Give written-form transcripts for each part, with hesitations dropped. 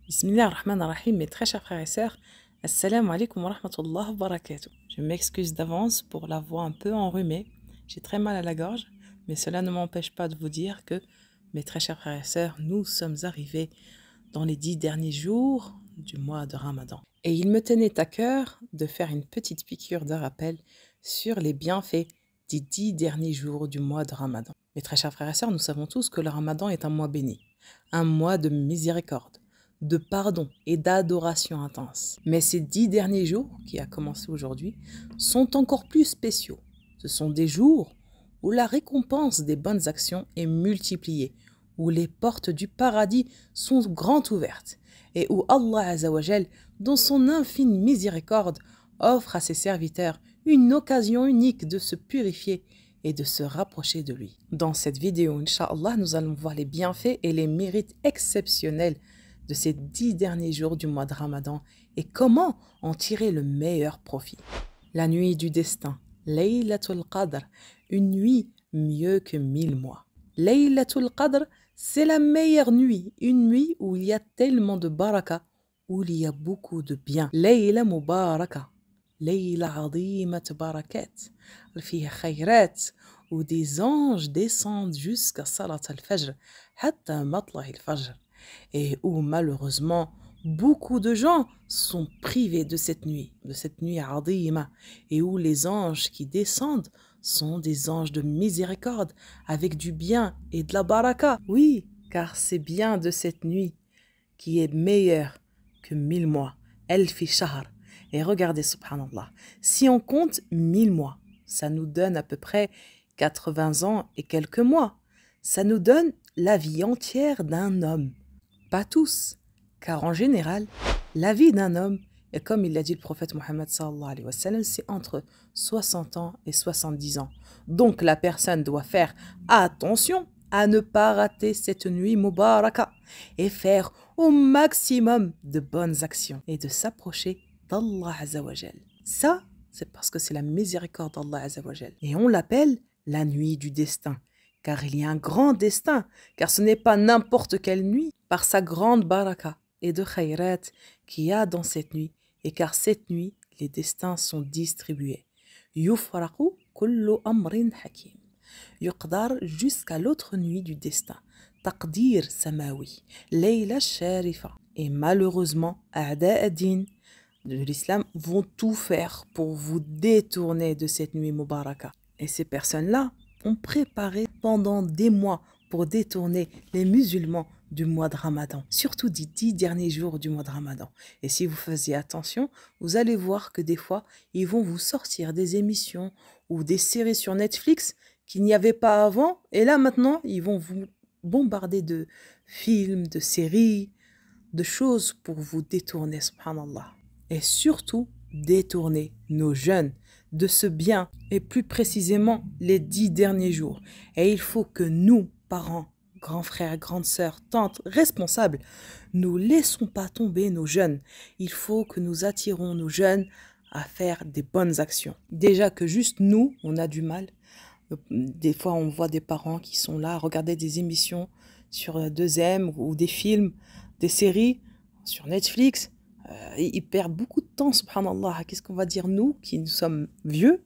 Bismillah ar-Rahman ar-Rahim, mes très chers frères et sœurs, Assalamu alaikum wa rahmatullah wa barakatuh. Je m'excuse d'avance pour la voix un peu enrhumée, j'ai très mal à la gorge, mais cela ne m'empêche pas de vous dire que, mes très chers frères et sœurs, nous sommes arrivés dans les 10 derniers jours du mois de Ramadan. Et il me tenait à cœur de faire une petite piqûre de rappel sur les bienfaits des 10 derniers jours du mois de Ramadan. Mes très chers frères et sœurs, nous savons tous que le Ramadan est un mois béni, un mois de miséricorde, de pardon et d'adoration intense. Mais ces 10 derniers jours, qui a commencé aujourd'hui, sont encore plus spéciaux. Ce sont des jours où la récompense des bonnes actions est multipliée, où les portes du paradis sont grand ouvertes, et où Allah Azzawajal, dans son infinie miséricorde, offre à ses serviteurs une occasion unique de se purifier et de se rapprocher de lui. Dans cette vidéo, Inch'Allah, nous allons voir les bienfaits et les mérites exceptionnels de ces 10 derniers jours du mois de Ramadan et comment en tirer le meilleur profit. La nuit du destin, Laylatul Qadr, une nuit mieux que 1000 mois. Laylatul Qadr, c'est la meilleure nuit, une nuit où il y a tellement de baraka, où il y a beaucoup de bien. Layla Mubaraka, Layla Azimat Barakat, fiha khayrat, où des anges descendent jusqu'à Salat al-Fajr, hatta matla al-Fajr, et où malheureusement beaucoup de gens sont privés de cette nuit azima, et où les anges qui descendent sont des anges de miséricorde avec du bien et de la baraka. Oui, car c'est bien de cette nuit qui est meilleure que 1000 mois. Elfi shahr. Et regardez, subhanallah, si on compte 1000 mois, ça nous donne à peu près 80 ans et quelques mois. Ça nous donne la vie entière d'un homme. Pas tous, car en général, la vie d'un homme, et comme il l'a dit le prophète Mohammed sallallahu alayhi wa sallam, c'est entre 60 ans et 70 ans. Donc la personne doit faire attention à ne pas rater cette nuit mubaraka et faire au maximum de bonnes actions et de s'approcher d'Allah Azzawajal. Ça, c'est parce que c'est la miséricorde d'Allah Azzawajal. Et on l'appelle la nuit du destin. Car il y a un grand destin, car ce n'est pas n'importe quelle nuit, par sa grande baraka et de khayrat qu'il y a dans cette nuit, et car cette nuit, les destins sont distribués. Yufraqu kullu amrin hakim. Yuqdar jusqu'à l'autre nuit du destin. Taqdir samawi. Layla sharifa. Et malheureusement, a'da ad-din de l'islam vont tout faire pour vous détourner de cette nuit mubaraka. Et ces personnes-là ont préparé pendant des mois pour détourner les musulmans du mois de Ramadan, surtout des 10 derniers jours du mois de Ramadan. Et si vous faisiez attention, vous allez voir que des fois, ils vont vous sortir des émissions ou des séries sur Netflix qu'il n'y avait pas avant. Et là, maintenant, ils vont vous bombarder de films, de séries, de choses pour vous détourner, subhanallah. Et surtout, détourner nos jeunes de ce bien, et plus précisément les 10 derniers jours. Et il faut que nous, parents, grands frères, grandes sœurs, tantes, responsables, nous laissons pas tomber nos jeunes. Il faut que nous attirons nos jeunes à faire des bonnes actions. Déjà que juste nous, on a du mal. Des fois, on voit des parents qui sont là à regarder des émissions sur 2M ou des films, des séries sur Netflix. Ils perdent beaucoup de temps, subhanallah. Qu'est-ce qu'on va dire, nous, qui nous sommes vieux,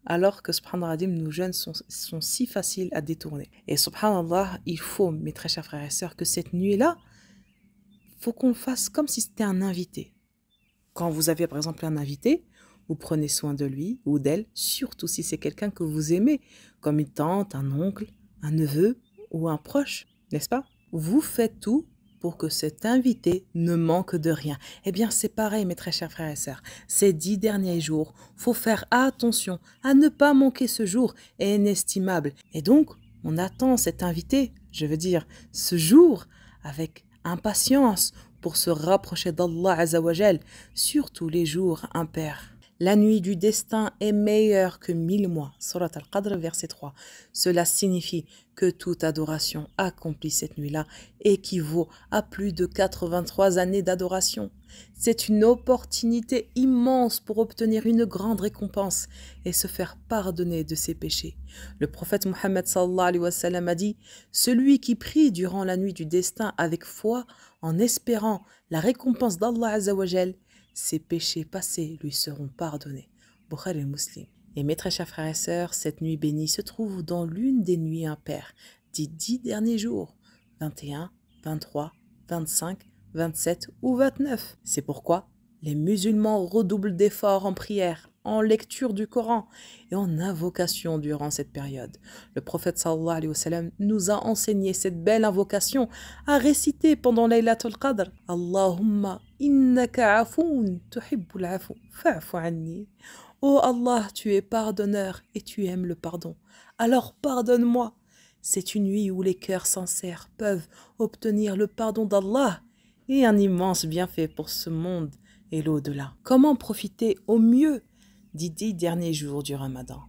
alors que, subhanallah, nos jeunes sont si faciles à détourner. Et subhanallah, il faut, mes très chers frères et sœurs, que cette nuit-là, il faut qu'on fasse comme si c'était un invité. Quand vous avez, par exemple, un invité, vous prenez soin de lui ou d'elle, surtout si c'est quelqu'un que vous aimez, comme une tante, un oncle, un neveu ou un proche, n'est-ce pas? Vous faites tout pour que cet invité ne manque de rien. Eh bien, c'est pareil, mes très chers frères et sœurs. Ces 10 derniers jours, faut faire attention à ne pas manquer ce jour inestimable. Et donc, on attend cet invité, je veux dire, ce jour, avec impatience pour se rapprocher d'Allah Azzawajal, surtout les jours impairs. La nuit du destin est meilleure que 1000 mois. Surat al-Qadr, verset 3. Cela signifie que toute adoration accomplie cette nuit-là équivaut à plus de 83 années d'adoration. C'est une opportunité immense pour obtenir une grande récompense et se faire pardonner de ses péchés. Le prophète Mohammed sallallahu alayhi wa sallam a dit « Celui qui prie durant la nuit du destin avec foi en espérant la récompense d'Allah Azzawajal, ses péchés passés lui seront pardonnés. Bukhari et Muslim. Et mes très chers frères et sœurs, cette nuit bénie se trouve dans l'une des nuits impaires des 10 derniers jours, 21, 23, 25, 27 ou 29. C'est pourquoi les musulmans redoublent d'efforts en prière, en lecture du Coran et en invocation durant cette période. Le prophète sallallahu alayhi wa sallam nous a enseigné cette belle invocation à réciter pendant Laylatul Qadr. Allahumma innaka afoun tuhibbul afu fa'fu anni. Oh Allah, tu es pardonneur et tu aimes le pardon. Alors pardonne-moi. C'est une nuit où les cœurs sincères peuvent obtenir le pardon d'Allah et un immense bienfait pour ce monde et l'au-delà. Comment profiter au mieux des 10 derniers jours du Ramadan?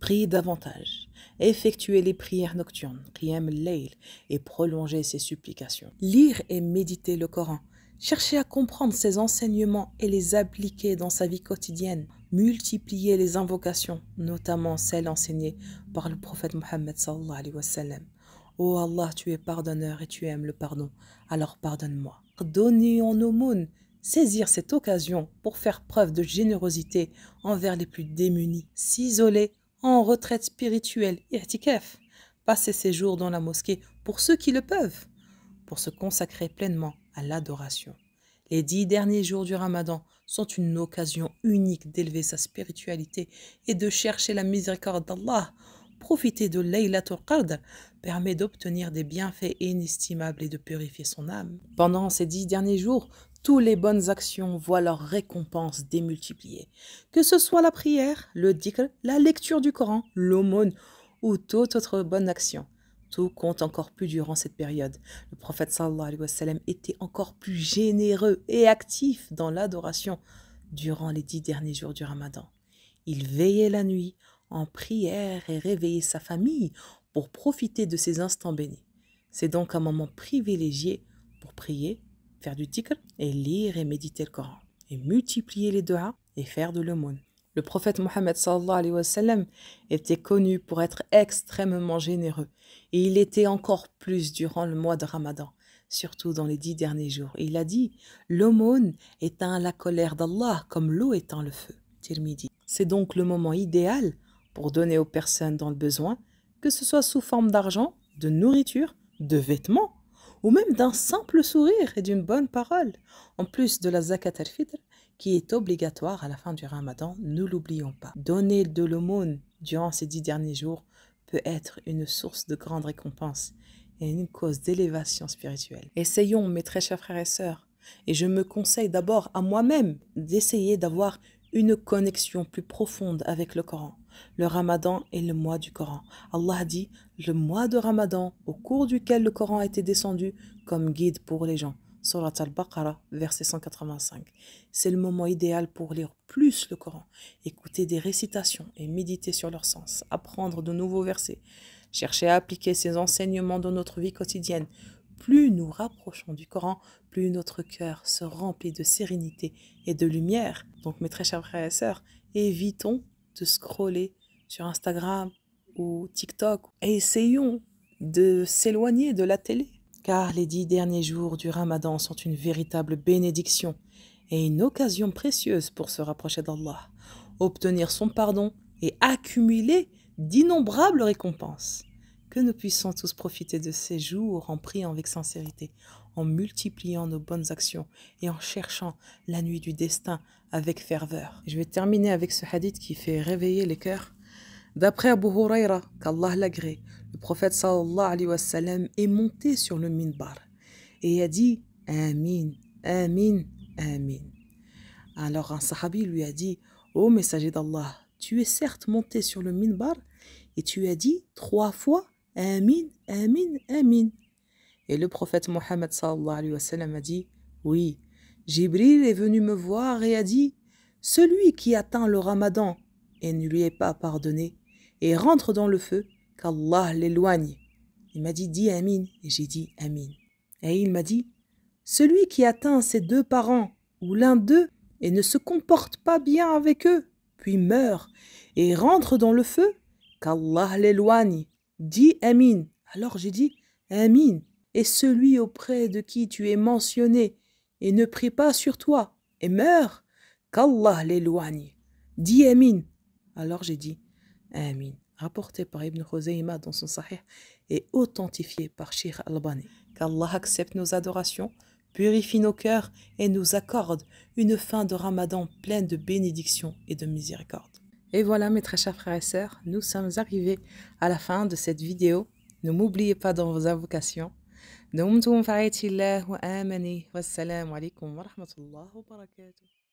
Priez davantage, effectuez les prières nocturnes, qiyam al-layl, et prolongez ses supplications. Lire et méditer le Coran. Cherchez à comprendre ses enseignements et les appliquer dans sa vie quotidienne. Multipliez les invocations, notamment celles enseignées par le prophète Mohammed sallallahu alayhi wa sallam. Oh Allah, tu es pardonneur et tu aimes le pardon, alors pardonne-moi. Donner en aumône, saisir cette occasion pour faire preuve de générosité envers les plus démunis. S'isoler en retraite spirituelle, i'tikaf. Passer ses jours dans la mosquée pour ceux qui le peuvent, pour se consacrer pleinement à l'adoration. Les 10 derniers jours du Ramadan sont une occasion unique d'élever sa spiritualité et de chercher la miséricorde d'Allah. Profiter de Laylatul Qadr permet d'obtenir des bienfaits inestimables et de purifier son âme. Pendant ces 10 derniers jours, toutes les bonnes actions voient leur récompense démultipliée. Que ce soit la prière, le dhikr, la lecture du Coran, l'aumône ou toute autre bonne action. Tout compte encore plus durant cette période. Le prophète sallallahu alayhi wa sallam était encore plus généreux et actif dans l'adoration durant les 10 derniers jours du Ramadan. Il veillait la nuit en prière et réveillait sa famille pour profiter de ces instants bénis. C'est donc un moment privilégié pour prier, faire du dhikr et lire et méditer le Coran et multiplier les du'as et faire de l'aumône. Le prophète Mohammed sallallahu alayhi wa sallam était connu pour être extrêmement généreux et il était encore plus durant le mois de Ramadan, surtout dans les 10 derniers jours. Et il a dit « L'aumône éteint la colère d'Allah comme l'eau éteint le feu ». Tirmidhi. C'est donc le moment idéal pour donner aux personnes dans le besoin, que ce soit sous forme d'argent, de nourriture, de vêtements ou même d'un simple sourire et d'une bonne parole, en plus de la zakat al-fitr qui est obligatoire à la fin du Ramadan, ne l'oublions pas. Donner de l'aumône durant ces 10 derniers jours peut être une source de grande récompense et une cause d'élévation spirituelle. Essayons, mes très chers frères et sœurs, et je me conseille d'abord à moi-même d'essayer d'avoir une connexion plus profonde avec le Coran. Le Ramadan est le mois du Coran. Allah dit le mois de Ramadan au cours duquel le Coran a été descendu comme guide pour les gens. Surat al-Baqarah, verset 185. C'est le moment idéal pour lire plus le Coran, écouter des récitations et méditer sur leur sens, apprendre de nouveaux versets, chercher à appliquer ces enseignements dans notre vie quotidienne. Plus nous rapprochons du Coran, plus notre cœur se remplit de sérénité et de lumière. Donc mes très chers frères et sœurs, évitons de scroller sur Instagram ou TikTok et essayons de s'éloigner de la télé. Car les 10 derniers jours du Ramadan sont une véritable bénédiction et une occasion précieuse pour se rapprocher d'Allah, obtenir son pardon et accumuler d'innombrables récompenses. Que nous puissions tous profiter de ces jours en priant avec sincérité, en multipliant nos bonnes actions et en cherchant la nuit du destin avec ferveur. Je vais terminer avec ce hadith qui fait réveiller les cœurs. D'après Abu Huraira, qu'Allah l'agrée, le prophète sallallahu alayhi wa sallam est monté sur le minbar et a dit « Amin, Amin, Amin ». Alors un sahabi lui a dit « Ô messager d'Allah, tu es certes monté sur le minbar et tu as dit 3 fois « Amin, Amin, Amin ». Et le prophète Mohammed sallallahu alayhi wa sallam a dit « Oui, Jibril est venu me voir et a dit « Celui qui atteint le Ramadan et ne lui est pas pardonné, et rentre dans le feu, qu'Allah l'éloigne. » Il m'a dit « Dis Amin » et j'ai dit « Amin ». Et il m'a dit « Celui qui atteint ses 2 parents ou l'un d'eux et ne se comporte pas bien avec eux, puis meurt et rentre dans le feu, qu'Allah l'éloigne. Dis Amin ». Alors j'ai dit « Amin ». et celui auprès de qui tu es mentionné et ne prie pas sur toi et meurt, qu'Allah l'éloigne. Dis Amin. Alors j'ai dit Amin, rapporté par Ibn Khuzayma dans son Sahih et authentifié par Sheikh Albani. Qu'Allah accepte nos adorations, purifie nos cœurs et nous accorde une fin de Ramadan pleine de bénédictions et de miséricorde. Et voilà mes très chers frères et sœurs, nous sommes arrivés à la fin de cette vidéo. Ne m'oubliez pas dans vos invocations. دمتم في رعاية الله وآمنه والسلام عليكم ورحمة الله وبركاته.